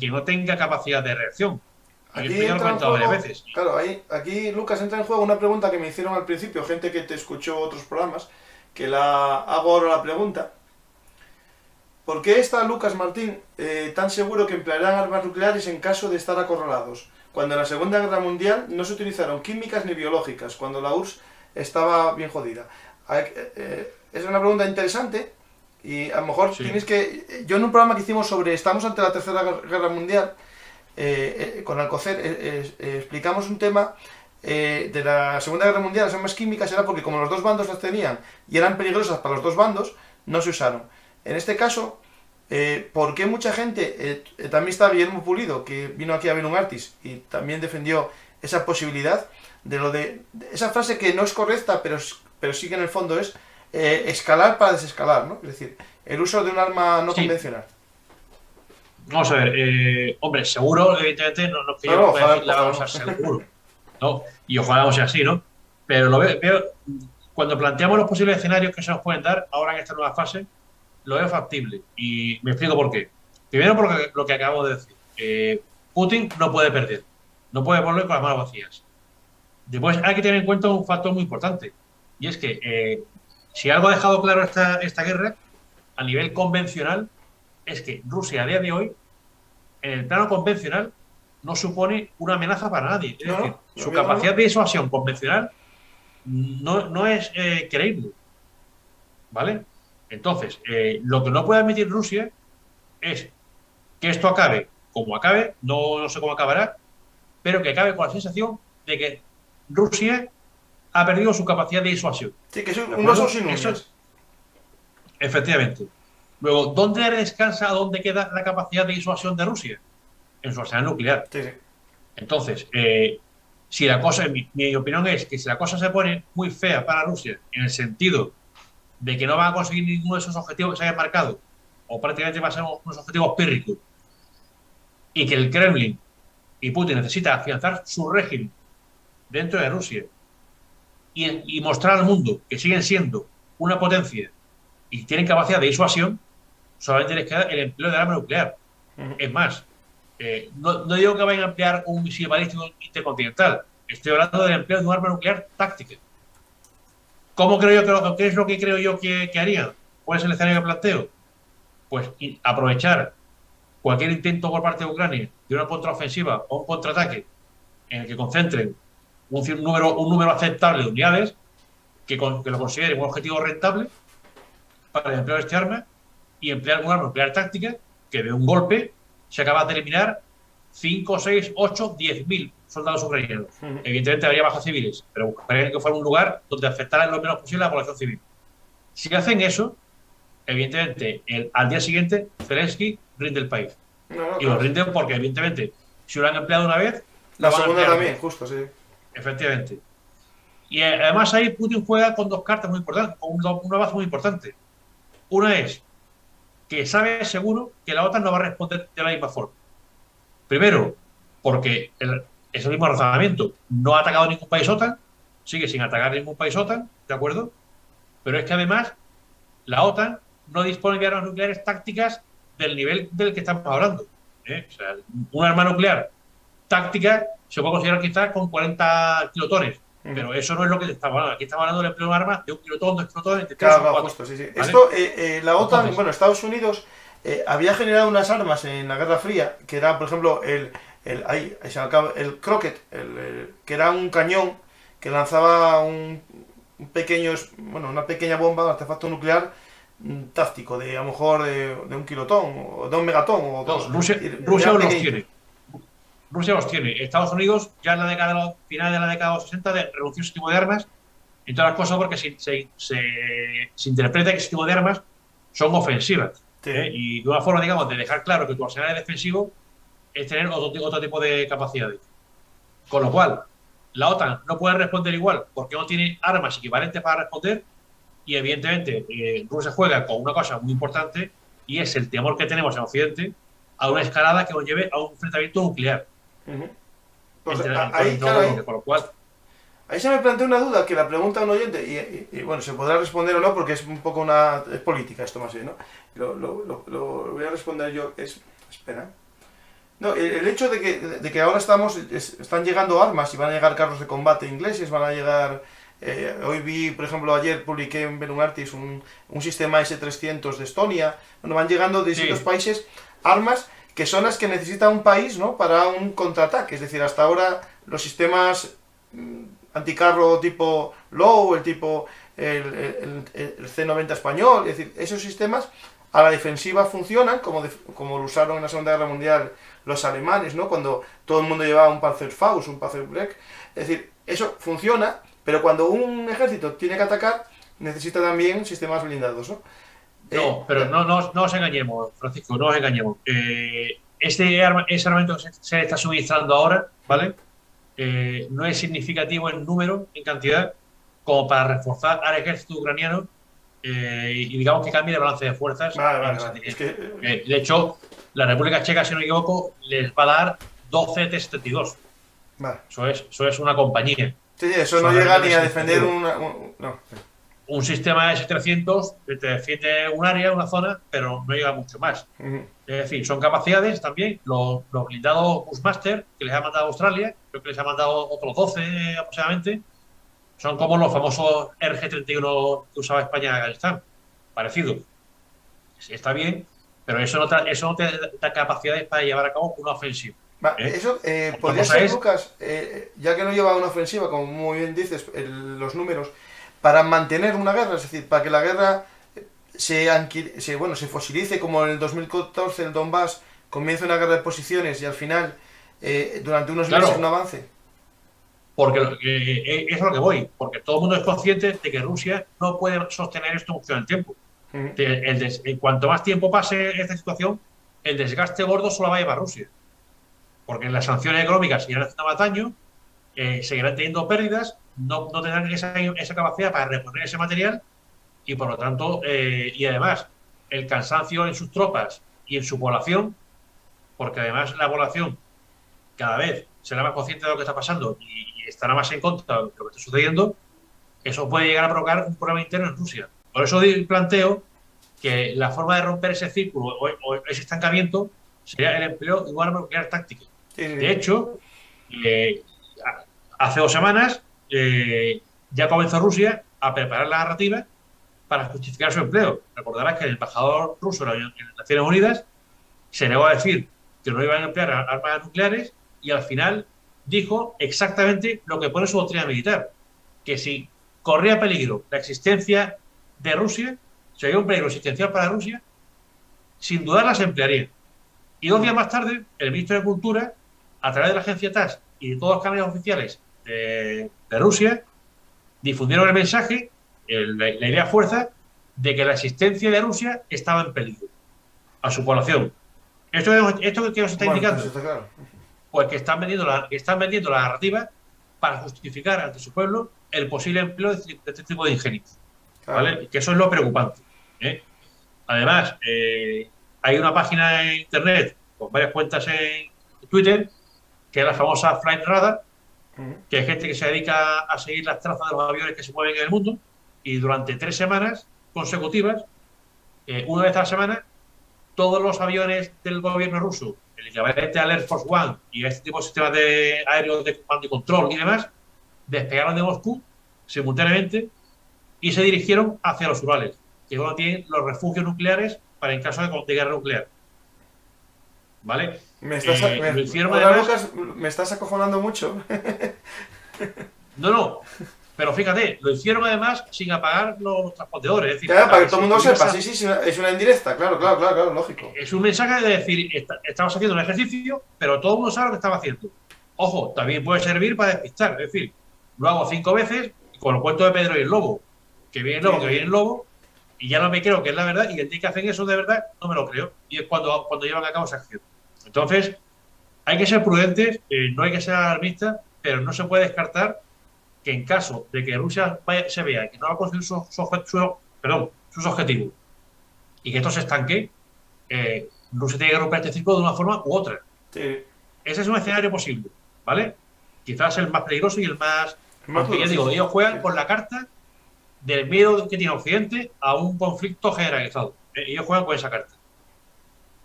que no tenga capacidad de reacción. Aquí Esto ya lo he entra en comentado varias juego, veces. claro, aquí Lucas entra en juego una pregunta que me hicieron al principio, gente que te escuchó otros programas, que la hago ahora la pregunta. ¿Por qué está Lucas Martín tan seguro que emplearán armas nucleares en caso de estar acorralados? Cuando en la Segunda Guerra Mundial no se utilizaron químicas ni biológicas, cuando la URSS estaba bien jodida. Es una pregunta interesante y a lo mejor Sí. tienes que... Yo en un programa que hicimos sobre estamos ante la Tercera Guerra Mundial, con Alcocer, explicamos un tema de la Segunda Guerra Mundial. Las armas químicas era porque como los dos bandos las tenían y eran peligrosas para los dos bandos, no se usaron. En este caso, ¿por qué mucha gente, también está Guillermo Pulido, que vino aquí a ver un Artis y también defendió esa posibilidad de esa frase que no es correcta, pero sí que en el fondo es escalar para desescalar, ¿no? Es decir, el uso de un arma no Sí, convencional. vamos a ver. Hombre, seguro, evidentemente, no es que No, yo no, pueda decir la ojalá vamos a no. ser seguro, ¿no? Y ojalá no sea así, ¿no? Pero lo veo, cuando planteamos los posibles escenarios que se nos pueden dar ahora en esta nueva fase, lo veo factible. Y me explico por qué. Primero, porque lo que acabo de decir. Putin no puede perder. No puede volver con las manos vacías. Después hay que tener en cuenta un factor muy importante. Y es que si algo ha dejado claro esta guerra, a nivel convencional, es que Rusia a día de hoy, en el plano convencional, no supone una amenaza para nadie. Es No, decir, no, lo su mismo capacidad no. de disuasión convencional no es creíble. ¿Vale? Entonces, lo que no puede admitir Rusia es que esto acabe como acabe, no sé cómo acabará, pero que acabe con la sensación de que Rusia ha perdido su capacidad de disuasión. Sí, que es ¿De un oso acuerdo? sin Eso, uñas. efectivamente. Luego, ¿dónde descansa, dónde queda la capacidad de disuasión de Rusia? En su arsenal nuclear. Sí, sí. Entonces, si la cosa, mi opinión es que si la cosa se pone muy fea para Rusia, en el sentido de que no van a conseguir ninguno de esos objetivos que se hayan marcado, o prácticamente van a ser unos objetivos pírricos, y que el Kremlin y Putin necesita afianzar su régimen dentro de Rusia y mostrar al mundo que siguen siendo una potencia y tienen capacidad de disuasión, solamente les queda el empleo del arma nuclear. Ujú. Es más, no digo que vayan a emplear un misil balístico intercontinental, estoy hablando del empleo de un arma nuclear táctica. ¿Cómo creo yo qué es lo que creo yo que harían? ¿Cuál es el escenario que planteo? Pues aprovechar cualquier intento por parte de Ucrania de una contraofensiva o un contraataque en el que concentren un número aceptable de unidades que lo consideren un objetivo rentable para el empleo de este arma y emplear un arma nuclear táctica que de un golpe se acaba de eliminar 5, 6, 8, 10.000 soldados ucranianos. Ujú. Evidentemente habría bajas civiles, pero buscarían que fuera un lugar donde afectara lo menos posible a la población civil. Si hacen eso, evidentemente, al día siguiente, Zelensky rinde el país. No, no, Y lo claro. rinden porque, evidentemente, si lo han empleado una vez, La lo van a segunda emplear también, dos. justo, sí. Efectivamente. Y además ahí Putin juega con dos cartas muy importantes, con una base muy importante. Una es que sabe seguro que la OTAN no va a responder de la misma forma. Primero, porque es el mismo razonamiento. No ha atacado ningún país OTAN, sigue sin atacar ningún país OTAN, ¿de acuerdo? Pero es que además la OTAN no dispone de armas nucleares tácticas del nivel del que estamos hablando. ¿Eh? O sea, un arma nuclear táctica se puede considerar quizás con 40 kilotones, Ujú. pero eso no es lo que estamos hablando. Aquí estamos hablando del empleo de un arma de un kilotón, 2 kilotones, entre 3 Claro, o claro, 4. justo, sí, sí. ¿Vale? Esto, la OTAN, Entonces, bueno, Estados Unidos había generado unas armas en la Guerra Fría, que era, por ejemplo, ahí se me acaba, el Crocket, que era un cañón que lanzaba un pequeño, bueno, una pequeña bomba, un artefacto nuclear táctico, de a lo mejor de un kilotón, o de un megatón, o no, dos. Rusia Eran los pequeñitos. tiene. Rusia los tiene. Estados Unidos, ya en la década, final de la década de los 60, renunció a ese tipo de armas, entre otras cosas porque se interpreta que ese tipo de armas son ofensivas. Sí. Y de una forma, digamos, de dejar claro que tu arsenal es defensivo es tener otro tipo de capacidades. Con lo cual, la OTAN no puede responder igual porque no tiene armas equivalentes para responder y, evidentemente, Rusia juega con una cosa muy importante y es el temor que tenemos en Occidente a una escalada que nos lleve a un enfrentamiento nuclear Ujú. Pues entre ahí, los claro, dos bloques. Con lo cual, ahí se me plantea una duda que la pregunta a un oyente, bueno, se podrá responder o no, porque es un poco es política esto más bien, ¿no? Lo voy a responder yo, espera. No, el hecho de que ahora están llegando armas y van a llegar carros de combate ingleses, van a llegar... hoy vi, por ejemplo, ayer publiqué en Venunartis un sistema S-300 de Estonia. Bueno, van llegando de distintos Sí, países armas que son las que necesita un país, ¿no? Para un contraataque. Es decir, hasta ahora los sistemas anticarro tipo Low, el tipo el C-90 español, es decir, esos sistemas a la defensiva funcionan como lo usaron en la Segunda Guerra Mundial los alemanes, ¿no? Cuando todo el mundo llevaba un Panzerfaust, un Panzerbreak. Es decir, eso funciona, pero cuando un ejército tiene que atacar, necesita también sistemas blindados, ¿no? no, pero no nos engañemos, Francisco, no nos engañemos. Ese armamento que se está suministrando ahora, ¿vale? No es significativo en número, en cantidad, como para reforzar al ejército ucraniano y digamos que cambie el balance de fuerzas. Vale, vale, vale. Es que... De hecho, la República Checa, si no me equivoco, les va a dar 12 T-72. Vale. Eso es una compañía. Sí, sí, eso no llega ni a defender no. Un sistema S-300 te defiende un área, una zona, pero no llega mucho más. Uh-huh. Es decir, son capacidades también. Los blindados Bushmaster, que les ha mandado Australia, creo que les ha mandado otros 12 aproximadamente, son como los famosos RG-31 que usaba España en Afganistán. Parecido. Sí, está bien, pero eso no te da capacidades para llevar a cabo una ofensiva. Eso Otra podría cosa ser, es, Lucas, ya que no lleva una ofensiva, como muy bien dices, los números, para mantener una guerra, es decir, para que la guerra se fosilice como en el 2014 el Donbass, comienza una guerra de posiciones y al final, durante unos claro, meses, un avance. porque es a lo que voy, porque todo el mundo es consciente de que Rusia no puede sostener esto mucho en el tiempo. Uh-huh. En cuanto más tiempo pase esta situación, el desgaste gordo solo va a llevar a Rusia. Porque las sanciones económicas seguirán haciendo más daño, seguirán teniendo pérdidas, no tendrán esa capacidad para reponer ese material y por lo tanto, y además, el cansancio en sus tropas y en su población, porque además la población cada vez será más consciente de lo que está pasando y estará más en contra de lo que está sucediendo, eso puede llegar a provocar un problema interno en Rusia. Por eso planteo que la forma de romper ese círculo o ese estancamiento sería el empleo de un arma nuclear táctica. Sí, sí. De hecho, hace 2 semanas ya comenzó Rusia a preparar la narrativa para justificar su empleo. Recordarás que el embajador ruso en las Naciones Unidas se negó a decir que no iban a emplear armas nucleares y al final dijo exactamente lo que pone su doctrina militar, que si corría peligro la existencia de Rusia, si había un peligro existencial para Rusia, sin dudar las emplearía. Y 2 días más tarde, el ministro de Cultura, a través de la agencia TASS y de todos los canales oficiales de Rusia, difundieron el mensaje, la idea fuerza, de que la existencia de Rusia estaba en peligro a su población. ¿Esto que nos está indicando? Está claro. Pues que están vendiendo la narrativa para justificar ante su pueblo el posible empleo de este tipo de ingenios. Claro. ¿Vale? Que eso es lo preocupante. Además, hay una página en internet con varias cuentas en Twitter, que es la famosa Flight Radar, que es gente que se dedica a seguir las trazas de los aviones que se mueven en el mundo, y durante 3 semanas consecutivas, una vez a la semana, todos los aviones del gobierno ruso, el equivalente al Air Force One y este tipo de sistemas aéreos de comando y control y demás, despegaron de Moscú simultáneamente y se dirigieron hacia los Urales, que es donde tienen los refugios nucleares para en caso de guerra nuclear. ¿Vale? Lo hicieron ahora, además... Lucas, me estás acojonando mucho. No, pero fíjate, lo hicieron además sin apagar los transpondedores. Es decir, Claro, para que todo el mundo sepa, mensaje, sí, es una indirecta, claro, lógico. es un mensaje de decir, estamos haciendo un ejercicio, pero todo el mundo sabe lo que estaba haciendo. Ojo, también puede servir para despistar, es decir, lo hago 5 veces, con el cuento de Pedro y el lobo, que viene el lobo, que viene el lobo, y ya no me creo que es la verdad, y el día que hacen eso de verdad, no me lo creo, y es cuando llevan a cabo esa acción. Entonces, hay que ser prudentes, no hay que ser alarmistas, pero no se puede descartar que en caso de que Rusia se vea que no va a conseguir sus objetivos y que esto se estanque, Rusia tiene que romper este ciclo de una forma u otra. Sí. Ese es un escenario posible, ¿vale? Quizás el más peligroso y el más... Aunque ya digo, ellos juegan con la carta del miedo que tiene Occidente a un conflicto generalizado. Ellos juegan con esa carta.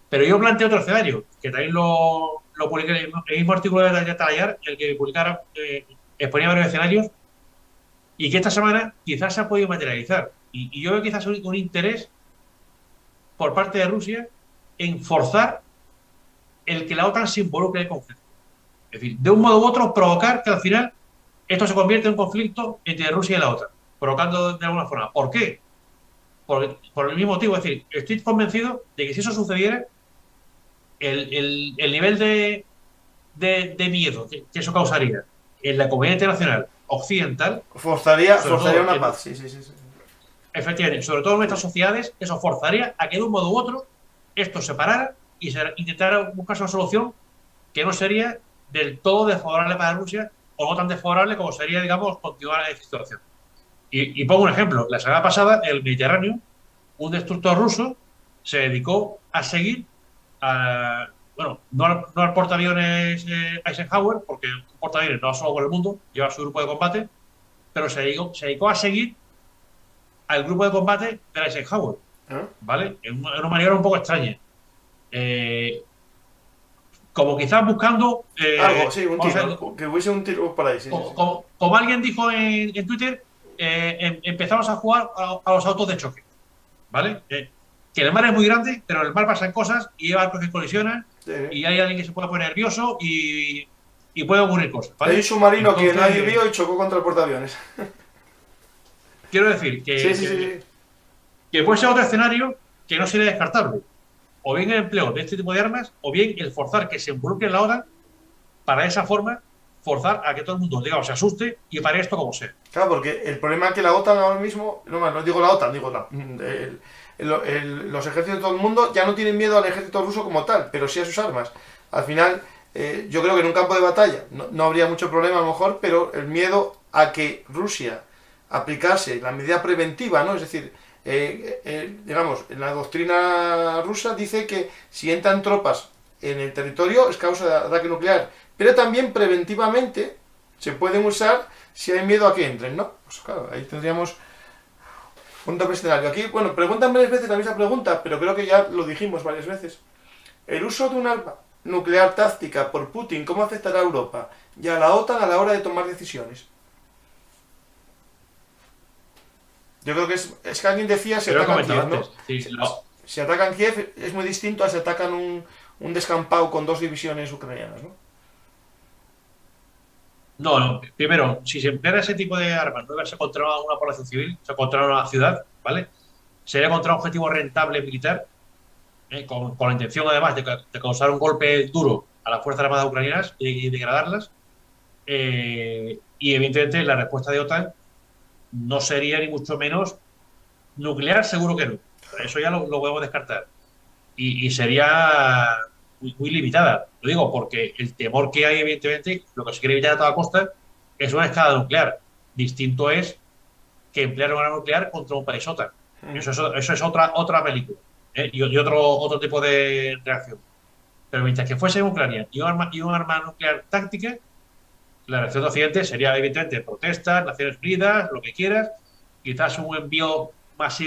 Pero yo planteo otro escenario, que también lo lo publiqué en el mismo artículo de Talayar, el que publicara, exponía varios escenarios, y que esta semana quizás se ha podido materializar. Y yo veo quizás un interés por parte de Rusia en forzar el que la OTAN se involucre en el conflicto. Es decir, de un modo u otro, provocar que al final esto se convierta en un conflicto entre Rusia y la OTAN, provocando de alguna forma. ¿Por qué? Por el mismo motivo. Es decir, estoy convencido de que si eso sucediera, el nivel de miedo que eso causaría en la comunidad internacional occidental, Forzaría todo, una paz, sí. efectivamente, sobre todo en nuestras sociedades, eso forzaría a que de un modo u otro esto se parara y se intentara buscar una solución que no sería del todo desfavorable para Rusia o no tan desfavorable como sería, digamos, continuar en esta situación. Y pongo un ejemplo. La semana pasada, en el Mediterráneo, un destructor ruso se dedicó a seguir bueno, no al portaaviones Eisenhower, porque un portaaviones no va solo por el mundo, lleva su grupo de combate, pero se dedicó a seguir al grupo de combate de Eisenhower, ¿vale? En una maniera un poco extraña. Como quizás buscando... algo, sí, un tiro, que hubiese un tiro por ahí, sí. Como alguien dijo en Twitter, empezamos a jugar a los autos de choque, ¿vale? Que el mar es muy grande, pero en el mar pasan cosas y hay barcos que colisionan, sí, y hay alguien que se puede poner nervioso y puede ocurrir cosas, ¿vale? Hay un submarino que nadie vio y chocó contra el portaaviones. Quiero decir que puede ser otro escenario que no sería descartable. O bien el empleo de este tipo de armas, o bien el forzar que se involucre en la OTAN para de esa forma forzar a que todo el mundo, digamos, se asuste y pare esto como sea. Claro, porque el problema es que la OTAN ahora mismo, no digo la OTAN, digo los ejércitos de todo el mundo ya no tienen miedo al ejército ruso como tal, pero sí a sus armas. Al final, yo creo que en un campo de batalla no habría mucho problema a lo mejor, pero el miedo a que Rusia aplicase la medida preventiva, ¿no? Es decir, digamos, en la doctrina rusa dice que si entran tropas en el territorio es causa de ataque nuclear, pero también preventivamente se pueden usar si hay miedo a que entren, ¿no? Pues claro, ahí tendríamos un doble escenario. Aquí, bueno, preguntan varias veces la misma pregunta, pero creo que ya lo dijimos varias veces. ¿El uso de un arma nuclear táctica por Putin, cómo afectará a Europa y a la OTAN a la hora de tomar decisiones? Yo creo que es que alguien decía si atacan Kiev, ¿no? Sí, si atacan Kiev es muy distinto a si atacan un descampado con 2 divisiones ucranianas, ¿no? No, primero, si se empleara ese tipo de armas, no verse contra una población civil, se contra una ciudad, ¿vale? Sería contra un objetivo rentable militar, con la intención además de causar un golpe duro a las Fuerzas Armadas ucranianas y degradarlas. Y evidentemente la respuesta de OTAN no sería ni mucho menos nuclear, seguro que no. Eso ya lo podemos descartar. Y sería muy limitada. Lo digo porque el temor que hay, evidentemente, lo que se quiere evitar a toda costa es una escalada nuclear. Distinto es que emplear una arma nuclear contra un país OTAN. Eso es otra película, y otro tipo de reacción. Pero mientras que fuese en Ucrania y un arma nuclear táctica, la reacción de Occidente sería, evidentemente, protestas, Naciones Unidas, lo que quieras, quizás un envío masivo